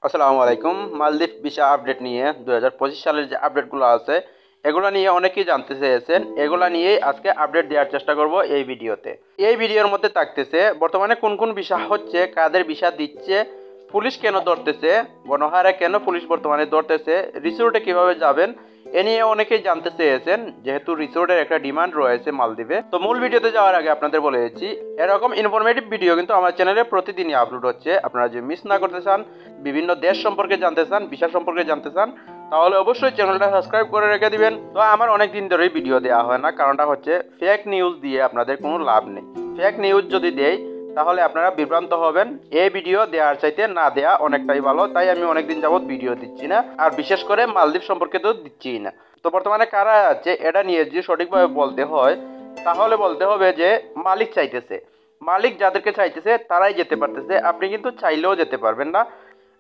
আসসালামু আলাইকুম। মালদ্বীপ ভিসা আপডেট নিয়ে 2025 সালের যে আপডেটগুলো আছে এগুলো নিয়ে অনেকেই জানতে চেয়েছেন। এগুলা নিয়েই আজকে আপডেট দেওয়ার চেষ্টা করব এই ভিডিওতে। এই ভিডিওর মধ্যে থাকতেছে বর্তমানে কোন কোন ভিসা হচ্ছে, কাদের ভিসা দিচ্ছে, পুলিশ কেন ধরতেছে, গণহারে কেন পুলিশ বর্তমানে ধরতেছে, রিসোর্টে কিভাবে যাবেন এ নিয়ে অনেকেই জানতে চেয়েছেন, যেহেতু রিসোর্টের একটা ডিমান্ড রয়েছে মালদ্বীপে। তো মূল ভিডিওতে যাওয়ার আগে আপনাদের বলে দিচ্ছি, এরকম ইনফরমেটিভ ভিডিও কিন্তু আমার চ্যানেলে প্রতিদিনই আপলোড হচ্ছে। আপনারা যদি মিস না করতে চান, বিভিন্ন দেশ সম্পর্কে জানতে চান, ভিসা সম্পর্কে জানতে চান, তাহলে অবশ্যই চ্যানেলটা সাবস্ক্রাইব করে রেখে দিবেন। তো আমার অনেক দিন ধরেই ভিডিও দেওয়া হয় না, কারণটা হচ্ছে ফেক নিউজ দিয়ে আপনাদের কোনো লাভ নেই। ফেক নিউজ যদি দেয় তাহলে আপনারা বিভ্রান্ত হবেন। এই ভিডিও দেওয়ার চাইতে না দেয়া অনেকটাই ভালো, তাই আমি অনেকদিন যাবত ভিডিও দিচ্ছি না, আর বিশেষ করে মালদ্বীপ সম্পর্কে তো দিচ্ছিই না। তো বর্তমানে কারা আছে এটা নিয়ে যদি সঠিকভাবে বলতে হয় তাহলে বলতে হবে যে মালিক চাইতেছে। মালিক যাদেরকে চাইতেছে তারাই যেতে পারতেছে, আপনি কিন্তু চাইলেও যেতে পারবেন না।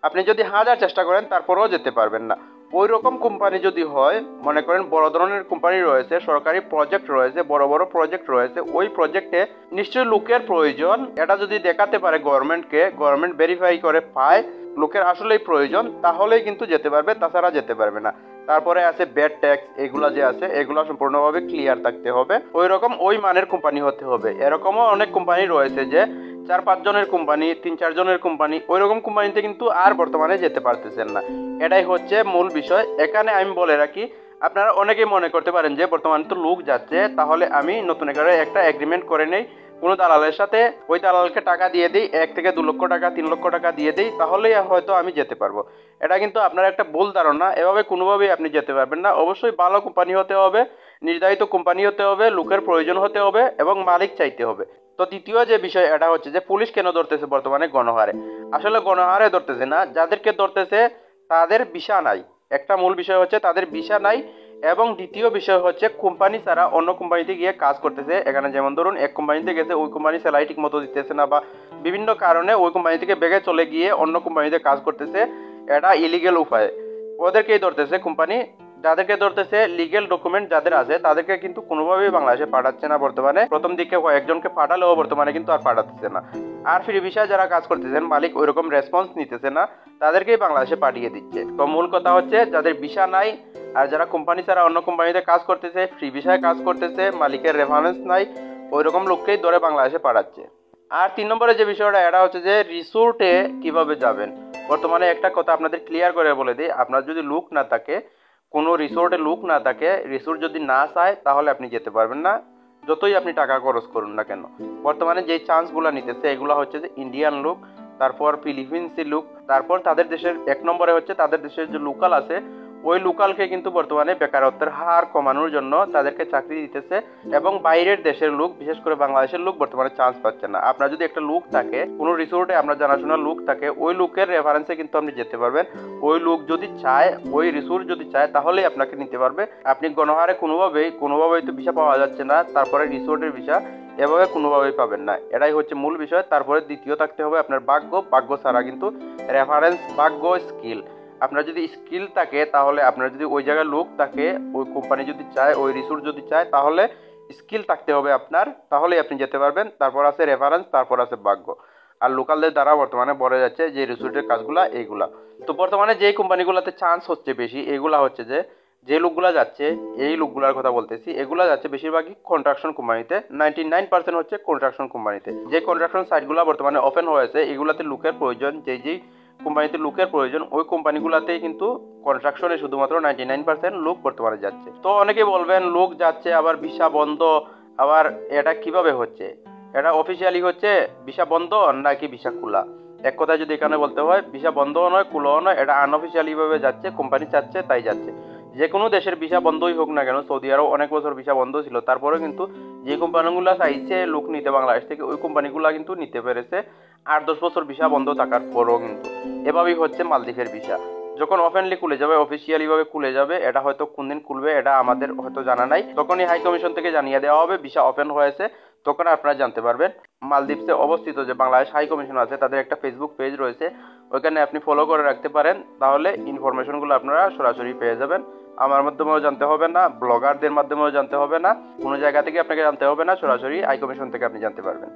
আপনি যদি হাজার চেষ্টা করেন তারপরেও যেতে পারবেন না। ওই রকম কোম্পানি যদি হয়, মনে করেন বড় ধরনের কোম্পানি রয়েছে, সরকারি প্রজেক্ট রয়েছে, বড় বড় প্রজেক্ট রয়েছে, ওই প্রজেক্টে নিশ্চয়ই লোকের প্রয়োজন। এটা যদি দেখাতে পারে গভর্নমেন্টকে, গভর্নমেন্ট ভেরিফাই করে পায় লোকের আসলেই প্রয়োজন, তাহলেই কিন্তু যেতে পারবে, তাছাড়া যেতে পারবে না। তারপরে আছে ব্যাড ট্যাক্স, এগুলা যে আছে এগুলা সম্পূর্ণভাবে ক্লিয়ার থাকতে হবে। ওই রকম ওই মানের কোম্পানি হতে হবে। এরকমও অনেক কোম্পানি রয়েছে যে 4-5 জনের কোম্পানি, 3-4 জনের কোম্পানি, ওই রকম কোম্পানিতে কিন্তু আর বর্তমানে যেতে পারতেছেন না। এটাই হচ্ছে মূল বিষয়। এখানে আমি বলে রাখি, আপনারা অনেকেই মনে করতে পারেন যে বর্তমানে তো লোক যাচ্ছে, তাহলে আমি নতুন করে একটা এগ্রিমেন্ট করে নেই কোনো দালালের সাথে, ওই দালালকে টাকা দিয়ে দিই, 1 থেকে 2 লক্ষ টাকা, 3 লক্ষ টাকা দিয়ে দিই, তাহলেই হয়তো আমি যেতে পারবো। এটা কিন্তু আপনার একটা ভুল ধারণা। এভাবে কোনোভাবেই আপনি যেতে পারবেন না। অবশ্যই ভালো কোম্পানি হতে হবে, নির্ধারিত কোম্পানি হতে হবে, লোকের প্রয়োজন হতে হবে এবং মালিক চাইতে হবে। তো দ্বিতীয় যে বিষয় এটা হচ্ছে যে পুলিশ কেন ধরতেছে বর্তমানে গণহারে। আসলে গণহারে ধরতেছে না, যাদেরকে ধরতেছে তাদের ভিসা নাই। একটা মূল বিষয় হচ্ছে তাদের ভিসা নাই, এবং দ্বিতীয় বিষয় হচ্ছে কোম্পানি ছাড়া অন্য কোম্পানিতে গিয়ে কাজ করতেছে। এখানে যেমন ধরুন এক কোম্পানিতে গেছে, ওই কোম্পানি স্যালারি ঠিক মতো দিতেছে না, বা বিভিন্ন কারণে ওই কোম্পানি থেকে বেগে চলে গিয়ে অন্য কোম্পানিতে কাজ করতেছে। এটা ইলিগেল উপায়, ওদেরকেই ধরতেছে কোম্পানি। যাদেরকে ধরতেছে লিগেল ডকুমেন্ট যাদের আছে তাদেরকে কিন্তু কোনোভাবেই বাংলাদেশে পাঠাচ্ছে না বর্তমানে। প্রথম দিকে কয়েকজনকে পাঠালেও বর্তমানে কিন্তু আর পাঠাচ্ছে না। আর ফ্রি ভিসায় যারা কাজ করতেছেন মালিক ওইরকম রেসপন্স নিতেছে না, তাদেরকেই বাংলাদেশে পাঠিয়ে দিচ্ছে। তো মূল কথা হচ্ছে যাদের ভিসা নাই আর যারা কোম্পানি ছাড়া অন্য কোম্পানিতে কাজ করতেছে, ফ্রি ভিসায় কাজ করতেছে, মালিকের রেফারেন্স নাই, ওইরকম লোককেই ধরে বাংলাদেশে পাঠাচ্ছে। আর 3 নম্বরে যে বিষয়টা এটা হচ্ছে যে রিসোর্টে কিভাবে যাবেন। বর্তমানে একটা কথা আপনাদের ক্লিয়ার করে বলে দিই, আপনার যদি লুক না থাকে, কোনো রিসোর্টে লুক না থাকে, রিসোর্ট যদি না চায় তাহলে আপনি যেতে পারবেন না, যতই আপনি টাকা খরচ করুন না কেন। বর্তমানে যেই চান্সগুলো নিতেছে এগুলো হচ্ছে যে ইন্ডিয়ান লুক, তারপর ফিলিপিন্সি লুক, তারপর তাদের দেশের 1 নম্বরে হচ্ছে তাদের দেশের যে লোকাল আছে, ওই লোকালকে কিন্তু বর্তমানে বেকারত্বের হার কমানোর জন্য তাদেরকে চাকরি দিতেছে। এবং বাইরের দেশের লোক, বিশেষ করে বাংলাদেশের লোক বর্তমানে চান্স পাচ্ছে না। আপনার যদি একটা লোক থাকে কোনো রিসোর্টে, আপনার জানাশোনা লোক থাকে, ওই লোকের রেফারেন্সে কিন্তু আপনি যেতে পারবেন। ওই লোক যদি চায়, ওই রিসোর্ট যদি চায়, তাহলেই আপনাকে নিতে পারবে। আপনি গণহারে কোনোভাবেই তো ভিসা পাওয়া যাচ্ছে না, তারপরে রিসোর্টের ভিসা এভাবে কোনোভাবেই পাবেন না। এটাই হচ্ছে মূল বিষয়। তারপরে দ্বিতীয় থাকতে হবে আপনার ভাগ্য ছাড়া কিন্তু রেফারেন্স, স্কিল। আপনার যদি স্কিল থাকে, তাহলে আপনার যদি ওই জায়গায় লোক থাকে, ওই কোম্পানি যদি চায়, ওই রিসোর্ট যদি চায়, তাহলে স্কিল থাকতে হবে আপনার, তাহলেই আপনি যেতে পারবেন। তারপর আছে রেফারেন্স, তারপর আছে ভাগ্য। আর লোকালদের দ্বারা বর্তমানে বলা যাচ্ছে যে রিসোর্টের কাজগুলা এইগুলা। তো বর্তমানে যে কোম্পানিগুলোতে চান্স হচ্ছে বেশি, এগুলা হচ্ছে যে লোকগুলা যাচ্ছে, এই লোকগুলার কথা বলতেছি, এগুলা যাচ্ছে বেশিরভাগই কন্ট্রাকশন কোম্পানিতে। 99% হচ্ছে কন্ট্রাকশন কোম্পানিতে। যে কন্ট্রাকশন সাইটগুলো বর্তমানে ওপেন হয়েছে, এগুলাতে লোকের প্রয়োজন, যেই কোম্পানিতে লোকের প্রয়োজন, ওই কোম্পানিগুলোতেই কিন্তু কন্ট্রাকশনে শুধুমাত্র 99% লোক বর্তমানে যাচ্ছে। তো অনেকে বলবেন লোক যাচ্ছে আবার ভিসা বন্ধ, আবার এটা কিভাবে হচ্ছে? এটা অফিসিয়ালি হচ্ছে ভিসা বন্ধ নাকি ভিসা খোলা? এক কথা যদি এখানে বলতে হয়, ভিসা বন্ধও নয়, খোলাও নয়, এটা আনঅফিসিয়ালি ভাবে যাচ্ছে, কোম্পানি চাচ্ছে তাই যাচ্ছে। যে কোনো দেশের ভিসা বন্ধই হোক না কেন, সৌদি আরব অনেক বছর ভিসা বন্ধ ছিল, তারপরেও কিন্তু যে কোম্পানিগুলো চাইছে লোক নিতে বাংলাদেশ থেকে, ওই কোম্পানিগুলো কিন্তু নিতে পেরেছে 8-10 বছর ভিসা বন্ধ থাকার পরও। কিন্তু এভাবেই হচ্ছে মালদ্বীপের ভিসা যখন ওপেনলি খুলে যাবে, অফিসিয়ালি ভাবে খুলে যাবে, এটা হয়তো কোন দিন খুলবে এটা আমাদের হয়তো জানা নাই, তখনই হাই কমিশন থেকে জানিয়ে দেওয়া হবে ভিসা ওপেন হয়েছে, তখন আপনারা জানতে পারবেন। মালদ্বীপসে অবস্থিত যে বাংলাদেশ হাই কমিশন আছে, তাদের একটা ফেসবুক পেজ রয়েছে, ওইখানে আপনি ফলো করে রাখতে পারেন, তাহলে ইনফরমেশনগুলো আপনারা সরাসরি পেয়ে যাবেন। আমার মাধ্যমেও জানতে হবে না, ব্লগারদের মাধ্যমেও জানতে হবে না, কোনো জায়গা থেকে আপনাকে জানতে হবে না, সরাসরি হাই কমিশন থেকে আপনি জানতে পারবেন।